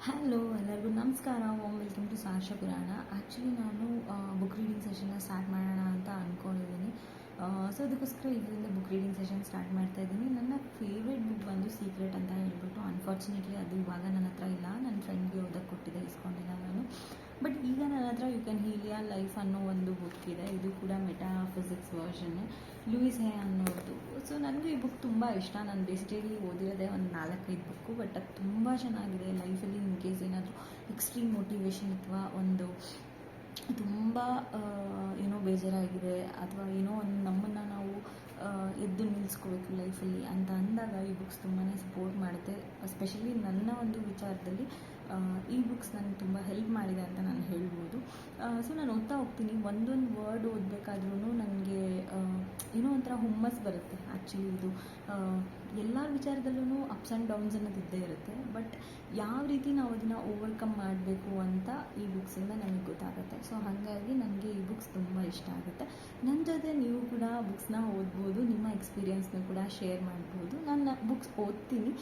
Hello ಎಲ್ಲರಿಗೂ ನಮಸ್ಕಾರ. Welcome to ಸಾರ್ಷ ಪುರಾಣ. ಆ್ಯಕ್ಚುಲಿ ನಾನು ಬುಕ್ ರೀಡಿಂಗ್ ಸೆಷನ್ನ ಸ್ಟಾರ್ಟ್ ಮಾಡೋಣ ಅಂತ ಅಂದ್ಕೊಂಡಿದ್ದೀನಿ. ಸೊ ಅದಕ್ಕೋಸ್ಕರ ಇದರಿಂದ ಬುಕ್ ರೀಡಿಂಗ್ ಸೆಷನ್ ಸ್ಟಾರ್ಟ್ ಮಾಡ್ತಾ ಇದ್ದೀನಿ. ನನ್ನ ಫೇವ್ರೆಟ್ ಬುಕ್ ಬಂದು ಸೀಕ್ರೆಟ್ ಅಂತ ಹೇಳ್ಬಿಟ್ಟು, ಅನ್ಫಾರ್ಚುನೇಟ್ಲಿ ಅದು ಇವಾಗ ನನ್ನ ಹತ್ರ ಇಲ್ಲ. ನನ್ನ ಫ್ರೆಂಡ್ಗೆ ಓದಕ್ಕೆ ಕೊಟ್ಟಿದ್ದೆ, ಇಸ್ಕೊಂಡಿಲ್ಲ ನಾನು. ಬಟ್ ಈಗ ನನ್ನ ಹತ್ರ you can heal your life ಅನ್ನೋ ಒಂದು ಬುಕ್ ಇದೆ. ಇದು ಕೂಡ ಮೆಟಾಫಿಸಿಕ್ಸ್ ವರ್ಷನ್ನೇ, ಲೂಯಿಸ್ ಹೇ ಅನ್ನೋದು. ಸೊ ನನಗೂ ಈ ಬುಕ್ ತುಂಬ ಇಷ್ಟ. ನಾನು ಬೇಸಿಕಲಿ ಓದಿರೋದೇ ಒಂದು 4-5 ಬುಕ್ಕು, ಬಟ್ ಅದು ತುಂಬ ಚೆನ್ನಾಗಿದೆ. ಲೈಫಲ್ಲಿ ಇನ್ ಕೇಸ್ ಏನಾದರೂ ಎಕ್ಸ್ಟ್ರೀಮ್ ಮೋಟಿವೇಶನ್ ಅಥವಾ ಒಂದು ತುಂಬ ಏನೋ ಬೇಜಾರಾಗಿದೆ ಅಥವಾ ಏನೋ ಒಂದು ನಮ್ಮನ್ನು ನಾವು ಎದ್ದು ನಿಲ್ಲಿಸ್ಕೋಬೇಕು ಲೈಫಲ್ಲಿ ಅಂತ ಅಂದಾಗ ಈ ಬುಕ್ಸ್ ತುಂಬಾ ಸಪೋರ್ಟ್ ಮಾಡುತ್ತೆ. ಎಸ್ಪೆಷಲಿ ನನ್ನ ಒಂದು ವಿಚಾರದಲ್ಲಿ ಈ ಬುಕ್ಸ್ ನನಗೆ ತುಂಬ ಹೆಲ್ಪ್ ಮಾಡಿದೆ ಅಂತ ನಾನು ಹೇಳ್ಬೋದು. ಸೊ ನಾನು ಓದ್ತಾ ಹೋಗ್ತೀನಿ. ಒಂದೊಂದು ವರ್ಡ್ ಓದಬೇಕಾದ್ರೂ ನನಗೆ ಏನೋ ಒಂಥರ ಹುಮ್ಮಸ್ಸು ಬರುತ್ತೆ. ಆ್ಯಕ್ಚುಲಿ ಇದು ಎಲ್ಲ ವಿಚಾರದಲ್ಲೂ ಅಪ್ಸ್ ಆ್ಯಂಡ್ ಡೌನ್ಸ್ ಅನ್ನೋದು ಇದ್ದೇ ಇರುತ್ತೆ. ಬಟ್ ಯಾವ ರೀತಿ ನಾವು ಅದನ್ನು ಓವರ್ಕಮ್ ಮಾಡಬೇಕು ಅಂತ ಈ ಬುಕ್ಸಿಂದ ನನಗೆ ಗೊತ್ತಾಗುತ್ತೆ. ಸೊ ಹಾಗಾಗಿ ನನಗೆ ಈ ಬುಕ್ಸ್ ತುಂಬ ಇಷ್ಟ ಆಗುತ್ತೆ. ನನ್ನ ಜೊತೆ ನೀವು ಕೂಡ ಬುಕ್ಸ್ನ ಓದ್ಬೋದು, ನಿಮ್ಮ ಎಕ್ಸ್ಪೀರಿಯನ್ಸ್ನ ಕೂಡ ಶೇರ್ ಮಾಡ್ಬೋದು. ನಾನು ಬುಕ್ಸ್ ಓದ್ತೀನಿ.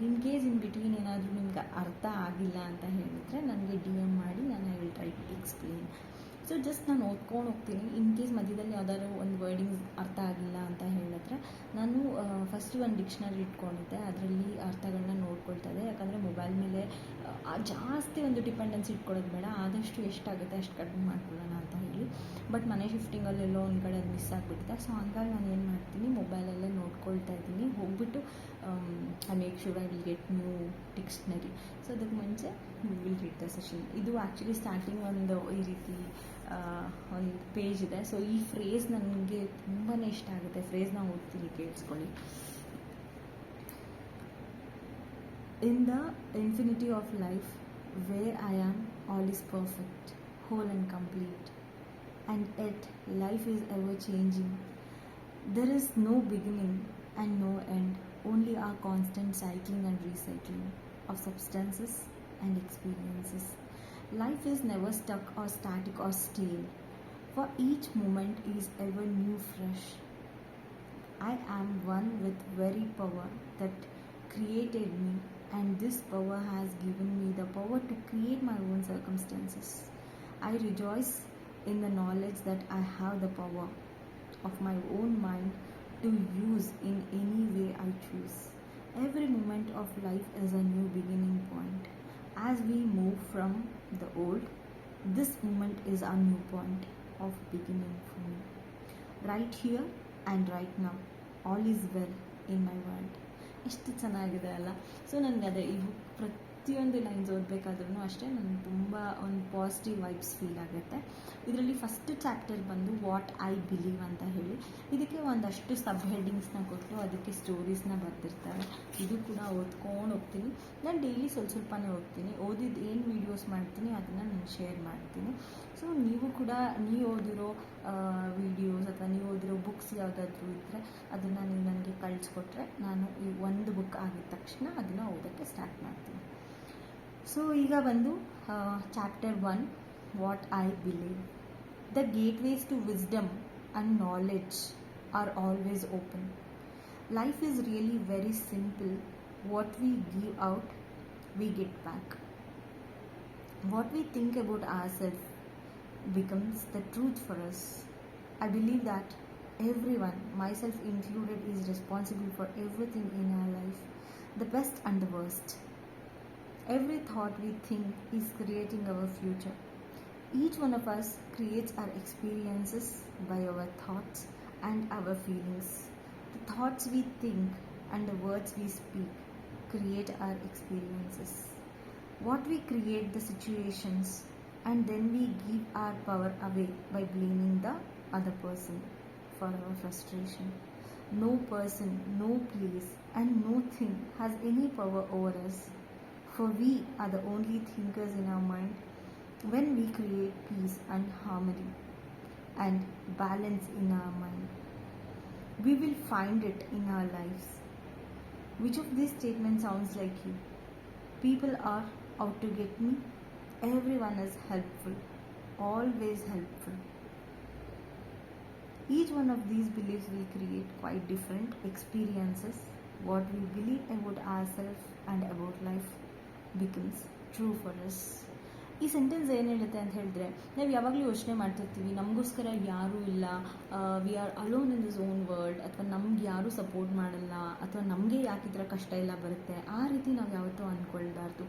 ಇನ್ ಕೇಸ್ ಇನ್ ಬಿಟ್ವೀನ್ ಏನಾದರೂ ನಿಮ್ಗೆ ಅರ್ಥ ಆಗಿಲ್ಲ ಅಂತ ಹೇಳಿದರೆ ನನಗೆ DM ಮಾಡಿ, ನಾನು I will try to explain. So just ನಾನು ಓದ್ಕೊಂಡು ಹೋಗ್ತೀನಿ. ಇನ್ ಕೇಸ್ ಮಧ್ಯದಲ್ಲಿ ಯಾವ್ದಾದ್ರು ಒಂದು ವರ್ಡಿಂಗ್ಸ್ ಅರ್ಥ ಆಗಿಲ್ಲ ಅಂತ ಹೇಳಿದ್ರೆ ನಾನು ಫಸ್ಟು ಒಂದು ಡಿಕ್ಷನರಿ ಇಟ್ಕೊಂಡಿದ್ದೆ, ಅದರಲ್ಲಿ ಅರ್ಥಗಳನ್ನ ನೋಡ್ಕೊಳ್ತಾ ಇದ್ದೆ. ಯಾಕಂದರೆ ಮೊಬೈಲ್ ಮೇಲೆ ಜಾಸ್ತಿ ಒಂದು ಡಿಪೆಂಡೆನ್ಸಿ ಇಟ್ಕೊಳ್ಳೋದು ಬೇಡ, ಆದಷ್ಟು ಎಷ್ಟಾಗುತ್ತೆ ಅಷ್ಟು ಕಡಿಮೆ ಮಾಡ್ಕೊಳ್ಳೋಣ ಅಂತ ಹೇಳಿ. ಬಟ್ ಮನೆ ಶಿಫ್ಟಿಂಗಲ್ಲೆಲ್ಲೋ ಒಂದು ಕಡೆ ಅದು ಮಿಸ್ ಆಗಿಬಿಟ್ಟಿದೆ. ಸೊ ಹಂಗಾಗಿ ನಾನು ಏನು ಮಾಡ್ತೀನಿ, ಮೊಬೈಲಲ್ಲೇ ನೋಡ್ಕೊಳ್ತಾ ಇದ್ದೀನಿ. ಹೋಗ್ಬಿಟ್ಟು I make sure I will get new dictionary. So ಅದಕ್ಕೆ ಮುಂಚೆ we will read the session. ಇದು ಆ್ಯಕ್ಚುಲಿ ಸ್ಟಾರ್ಟಿಂಗ್ ಒಂದು ಈ ರೀತಿ ಒಂದು ಪೇಜ್ ಇದೆ. ಸೊ ಈ ಫ್ರೇಸ್ ನನಗೆ ತುಂಬಾ ಇಷ್ಟ ಆಗುತ್ತೆ. ಫ್ರೇಸ್ನ ಓದ್ತೀನಿ, ಕೇಳಿಸ್ಕೊಳ್ಳಿ. In the infinity of life where I am all is perfect, whole and complete, and yet life is ever changing. There is no beginning and no end, only our constant cycling and recycling of substances and experiences. Life is never stuck or static or stale, for each moment is ever new, fresh. I am one with very power that created me, and this power has given me the power to create my own circumstances. I rejoice in the knowledge that I have the power of my own mind to use in any way I choose. Every moment of life is a new beginning point. As we move from the old, this moment is a new point of beginning for me. Right here and right now, all is well in my world. ಎಷ್ಟು ಚೆನ್ನಾಗಿದೆ ಅಲ್ಲ. So ನನಗೆ ಅದೇ ಈ book ಪ್ರತಿಯೊಂದು lines ಓದಬೇಕಾದ್ರೂ ಅಷ್ಟೇ ನನಗೆ ತುಂಬ ಒಂದು ಪಾಸಿಟಿವ್ ವೈಬ್ಸ್ ಫೀಲ್ ಆಗುತ್ತೆ. ಇದರಲ್ಲಿ ಫಸ್ಟ್ ಚಾಪ್ಟರ್ ಬಂದು ವಾಟ್ ಐ ಬಿಲೀವ್ ಅಂತ ಹೇಳಿ, ಇದಕ್ಕೆ ಒಂದಷ್ಟು ಸಬ್ ಹೆಡ್ಡಿಂಗ್ಸ್ನ ಕೊಟ್ಟು ಅದಕ್ಕೆ ಸ್ಟೋರೀಸ್ನ ಬರ್ತಿರ್ತಾರೆ. ಇದು ಕೂಡ ಓದ್ಕೊಂಡು ಹೋಗ್ತೀನಿ. ನಾನು ಡೈಲಿ ಸ್ವಲ್ಪನೇ ಓದ್ತೀನಿ. ಓದಿದ್ದು ಏನು ವೀಡಿಯೋಸ್ ಮಾಡ್ತೀನಿ ಅದನ್ನು ನಾನು ಶೇರ್ ಮಾಡ್ತೀನಿ. ಸೊ ನೀವು ಕೂಡ ನೀವು ಓದಿರೋ ವೀಡಿಯೋಸ್ ಅಥವಾ ನೀವು ಓದಿರೋ ಬುಕ್ಸ್ ಯಾವುದಾದ್ರೂ ಇದ್ದರೆ ಅದನ್ನು ನೀವು ನನಗೆ ಕಳಿಸ್ಕೊಟ್ರೆ ನಾನು ಈ ಒಂದು ಬುಕ್ ಆಗಿದ ತಕ್ಷಣ ಅದನ್ನು ಓದೋಕ್ಕೆ ಸ್ಟಾರ್ಟ್ ಮಾಡ್ತೀನಿ. ಸೊ ಈಗ ಬಂದು chapter 1, what I believe. The gateways to wisdom and knowledge are always open. Life is really very simple. What we give out we get back. What we think about our self becomes the truth for us. I believe that everyone, myself included, is responsible for everything in our life, the best and the worst. Every thought we think is creating our future. Each one of us creates our experiences by our thoughts and our feelings. The thoughts we think and the words we speak create our experiences. What we create the situations, and then we give our power away by blaming the other person for our frustration. No person, no place, and no thing has any power over us, for we are the only thinkers in our mind. When we create peace and harmony and balance in our mind, we will find it in our lives. Which of these statements sounds like you? People are out to get me. Everyone is helpful, always helpful. Each one of these beliefs will create quite different experiences. What we believe about ourselves and about life becomes true for us. ಈ sentence ಏನು ಹೇಳುತ್ತೆ ಅಂತ ಹೇಳಿದ್ರೆ, ನಾವು ಯಾವಾಗಲೂ ಯೋಚನೆ ಮಾಡ್ತಿರ್ತೀವಿ ನಮಗೋಸ್ಕರ ಯಾರೂ ಇಲ್ಲ, we are alone in this own world, ಅಥವಾ ನಮ್ಗೆ ಯಾರೂ ಸಪೋರ್ಟ್ ಮಾಡಲ್ಲ, ಅಥವಾ ನಮಗೆ ಯಾಕೆ ಈ ಥರ ಕಷ್ಟ ಎಲ್ಲ ಬರುತ್ತೆ, ಆ ರೀತಿ ನಾವು ಯಾವತ್ತೂ ಅಂದ್ಕೊಳ್ಬಾರ್ದು.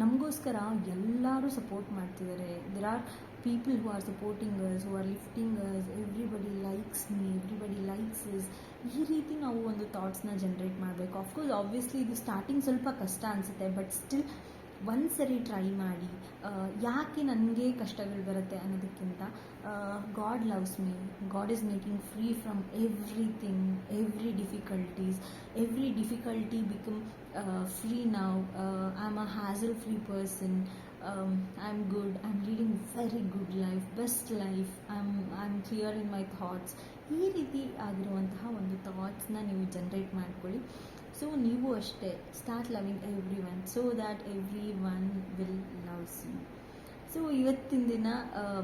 ನಮಗೋಸ್ಕರ ಎಲ್ಲರೂ ಸಪೋರ್ಟ್ ಮಾಡ್ತಿದ್ದಾರೆ. There are people who are supporting us, who are lifting us, everybody likes me, everybody likes is. ಈ ರೀತಿ ನಾವು ಒಂದು ಥಾಟ್ಸ್ನ ಜನ್ರೇಟ್ ಮಾಡಬೇಕು. ಆಫ್ಕೋರ್ಸ್ ಆಬ್ವಿಯಸ್ಲಿ ಇದು ಸ್ಟಾರ್ಟಿಂಗ್ ಸ್ವಲ್ಪ ಕಷ್ಟ ಅನಿಸುತ್ತೆ, ಬಟ್ ಸ್ಟಿಲ್ ಒಂದು ಸರಿ ಟ್ರೈ ಮಾಡಿ. ಯಾಕೆ ನನಗೆ ಕಷ್ಟಗಳು ಬರುತ್ತೆ ಅನ್ನೋದಕ್ಕಿಂತ god loves me, god is making free from everything, every difficulty become free now. I'm a hassle free person. I'm good, I'm leading very good life, best life. I'm clear in my thoughts. ಈ ರೀತಿ ಆಗಿರುವಂತಹ ಒಂದು ಥಾಟ್ಸ್ನ ನೀವು generate ಮಾಡ್ಕೊಳ್ಳಿ. So ನೀವು ಅಷ್ಟೇ start loving every one, so that every one will loves you. So ಇವತ್ತಿನ ದಿನ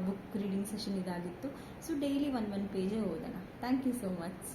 ಬುಕ್ ರೀಡಿಂಗ್ ಸೆಷನ್ ಇದಾಗಿತ್ತು. ಸೊ ಡೈಲಿ ಒಂದು ಪೇಜೇ ಓದೋಣ. Thank you so much.